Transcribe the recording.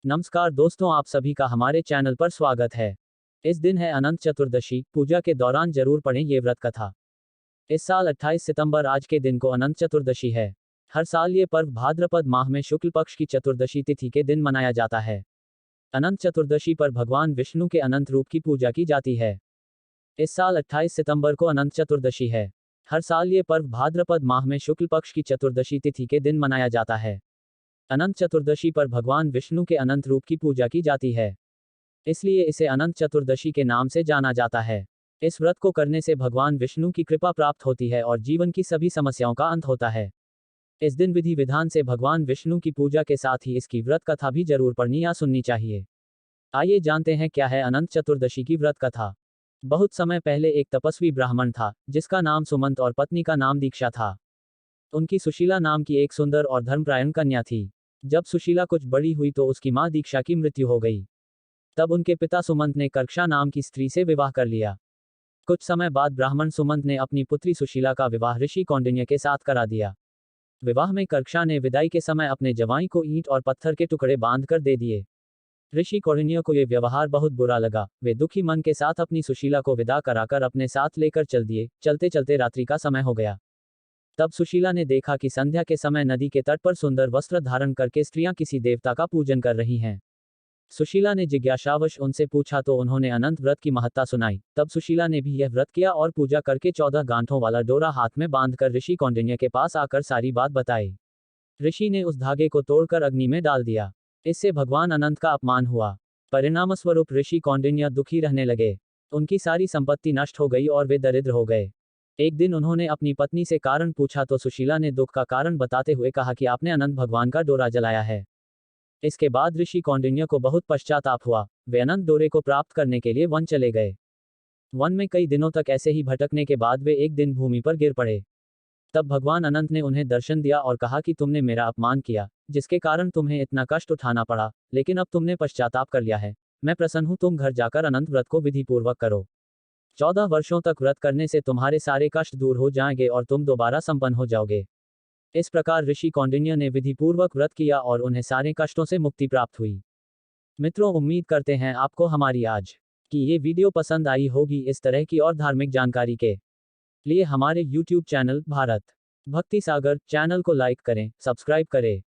नमस्कार दोस्तों, आप सभी का हमारे चैनल पर स्वागत है। इस दिन है अनंत चतुर्दशी। पूजा के दौरान जरूर पढ़ें ये व्रत कथा। इस साल 28 सितंबर आज के दिन को अनंत चतुर्दशी है। हर साल ये पर्व भाद्रपद माह में शुक्ल पक्ष की चतुर्दशी तिथि के दिन मनाया जाता है। अनंत चतुर्दशी पर भगवान विष्णु के अनंत रूप की पूजा की जाती है। इस साल 28 सितंबर को अनंत चतुर्दशी है। हर साल ये पर्व भाद्रपद माह में शुक्ल पक्ष की चतुर्दशी तिथि के दिन मनाया जाता है। अनंत चतुर्दशी पर भगवान विष्णु के अनंत रूप की पूजा की जाती है, इसलिए इसे अनंत चतुर्दशी के नाम से जाना जाता है। इस व्रत को करने से भगवान विष्णु की कृपा प्राप्त होती है और जीवन की सभी समस्याओं का अंत होता है। इस दिन विधि विधान से भगवान विष्णु की पूजा के साथ ही इसकी व्रत कथा भी जरूर पढ़नी या सुननी चाहिए। आइए जानते हैं क्या है अनंत चतुर्दशी की व्रत कथा। बहुत समय पहले एक तपस्वी ब्राह्मण था, जिसका नाम सुमंत और पत्नी का नाम दीक्षा था। उनकी सुशीला नाम की एक सुंदर और धर्मपरायण कन्या थी। जब सुशीला कुछ बड़ी हुई तो उसकी मां दीक्षा की मृत्यु हो गई। तब उनके पिता सुमंत ने कर्क्षा नाम की स्त्री से विवाह कर लिया। कुछ समय बाद ब्राह्मण सुमंत ने अपनी पुत्री सुशीला का विवाह ऋषि कौंडिन्य के साथ करा दिया। विवाह में कर्क्षा ने विदाई के समय अपने जवाई को ईंट और पत्थर के टुकड़े बांध कर दे दिए। ऋषि कौंडिन्य को यह व्यवहार बहुत बुरा लगा। वे दुखी मन के साथ अपनी सुशीला को विदा कराकर अपने साथ लेकर चल दिए। चलते चलते रात्रि का समय हो गया। तब सुशीला ने देखा कि संध्या के समय नदी के तट पर सुंदर वस्त्र धारण करके स्त्रियां किसी देवता का पूजन कर रही हैं। सुशीला ने जिज्ञासावश उनसे पूछा तो उन्होंने अनंत व्रत की महत्ता सुनाई। तब सुशीला ने भी यह व्रत किया और पूजा करके 14 गांठों वाला डोरा हाथ में बांधकर ऋषि कौंडिन्य के पास आकर सारी बात बताई। ऋषि ने उस धागे को तोड़कर अग्नि में डाल दिया। इससे भगवान अनंत का अपमान हुआ। परिणामस्वरूप ऋषि कौंडिन्य दुखी रहने लगे। उनकी सारी संपत्ति नष्ट हो गई और वे दरिद्र हो गए। एक दिन उन्होंने अपनी पत्नी से कारण पूछा तो सुशीला ने दुख का कारण बताते हुए कहा कि आपने अनंत भगवान का डोरा जलाया है। इसके बाद ऋषि कौंडिन्य को बहुत पश्चाताप हुआ। वे अनंत डोरे को प्राप्त करने के लिए वन चले गए। वन में कई दिनों तक ऐसे ही भटकने के बाद वे एक दिन भूमि पर गिर पड़े। तब भगवान अनंत ने उन्हें दर्शन दिया और कहा कि तुमने मेरा अपमान किया, जिसके कारण तुम्हें इतना कष्ट उठाना पड़ा, लेकिन अब तुमने पश्चाताप कर लिया है। मैं प्रसन्न हूं, तुम घर जाकर अनंत व्रत को विधिपूर्वक करो। 14 वर्षों तक व्रत करने से तुम्हारे सारे कष्ट दूर हो जाएंगे और तुम दोबारा संपन्न हो जाओगे। इस प्रकार ऋषि कौंडिन्य ने विधिपूर्वक व्रत किया और उन्हें सारे कष्टों से मुक्ति प्राप्त हुई। मित्रों, उम्मीद करते हैं आपको हमारी आज की ये वीडियो पसंद आई होगी। इस तरह की और धार्मिक जानकारी के लिए हमारे YouTube चैनल भारत भक्ति सागर चैनल को लाइक करें, सब्सक्राइब करें।